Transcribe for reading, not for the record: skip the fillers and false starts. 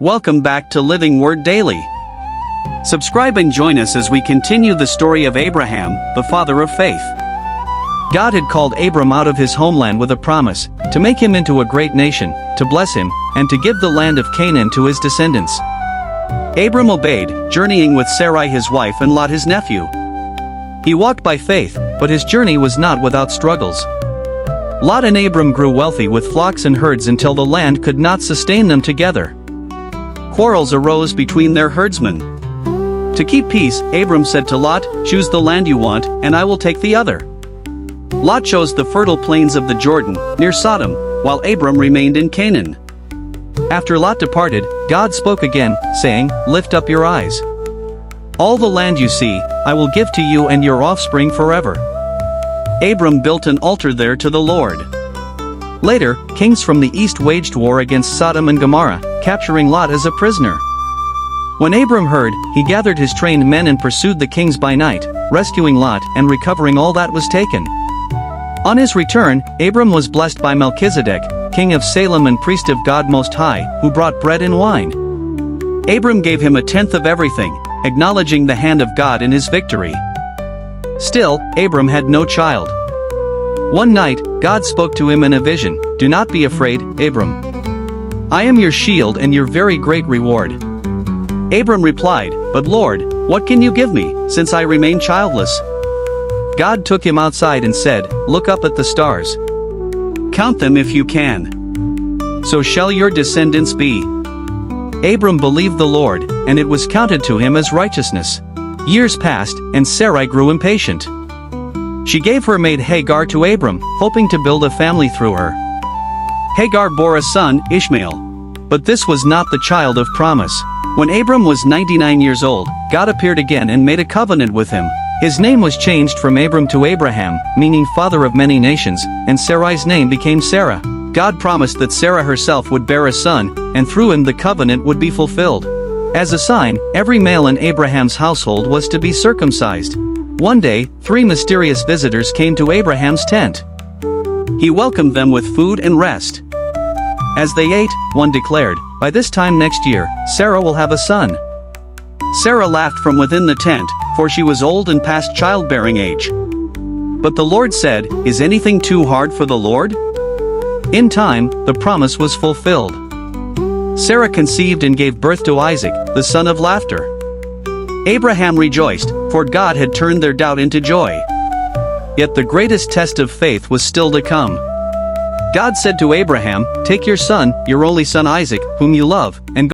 Welcome back to Living Word Daily. Subscribe and join us as we continue the story of Abraham, the father of faith. God had called Abram out of his homeland with a promise to make him into a great nation, to bless him, and to give the land of Canaan to his descendants. Abram obeyed, journeying with Sarai his wife and Lot his nephew. He walked by faith, but his journey was not without struggles. Lot and Abram grew wealthy with flocks and herds until the land could not sustain them together. Quarrels arose between their herdsmen. To keep peace, Abram said to Lot, "Choose the land you want, and I will take the other." Lot chose the fertile plains of the Jordan, near Sodom, while Abram remained in Canaan. After Lot departed, God spoke again, saying, "Lift up your eyes. All the land you see, I will give to you and your offspring forever." Abram built an altar there to the Lord. Later, kings from the east waged war against Sodom and Gomorrah, capturing Lot as a prisoner. When Abram heard, he gathered his trained men and pursued the kings by night, rescuing Lot and recovering all that was taken. On his return, Abram was blessed by Melchizedek, king of Salem and priest of God Most High, who brought bread and wine. Abram gave him a tenth of everything, acknowledging the hand of God in his victory. Still, Abram had no child. One night, God spoke to him in a vision, "Do not be afraid, Abram. I am your shield and your very great reward." Abram replied, "But Lord, what can you give me, since I remain childless?" God took him outside and said, "Look up at the stars. Count them if you can. So shall your descendants be." Abram believed the Lord, and it was counted to him as righteousness. Years passed, and Sarai grew impatient. She gave her maid Hagar to Abram, hoping to build a family through her. Hagar bore a son, Ishmael. But this was not the child of promise. When Abram was 99 years old, God appeared again and made a covenant with him. His name was changed from Abram to Abraham, meaning father of many nations, and Sarai's name became Sarah. God promised that Sarah herself would bear a son, and through him the covenant would be fulfilled. As a sign, every male in Abraham's household was to be circumcised. One day, 3 mysterious visitors came to Abraham's tent. He welcomed them with food and rest. As they ate, one declared, "By this time next year, Sarah will have a son." Sarah laughed from within the tent, for she was old and past childbearing age. But the Lord said, "Is anything too hard for the Lord?" In time, the promise was fulfilled. Sarah conceived and gave birth to Isaac, the son of laughter. Abraham rejoiced, for God had turned their doubt into joy. Yet the greatest test of faith was still to come. God said to Abraham, "Take your son, your only son Isaac, whom you love, and go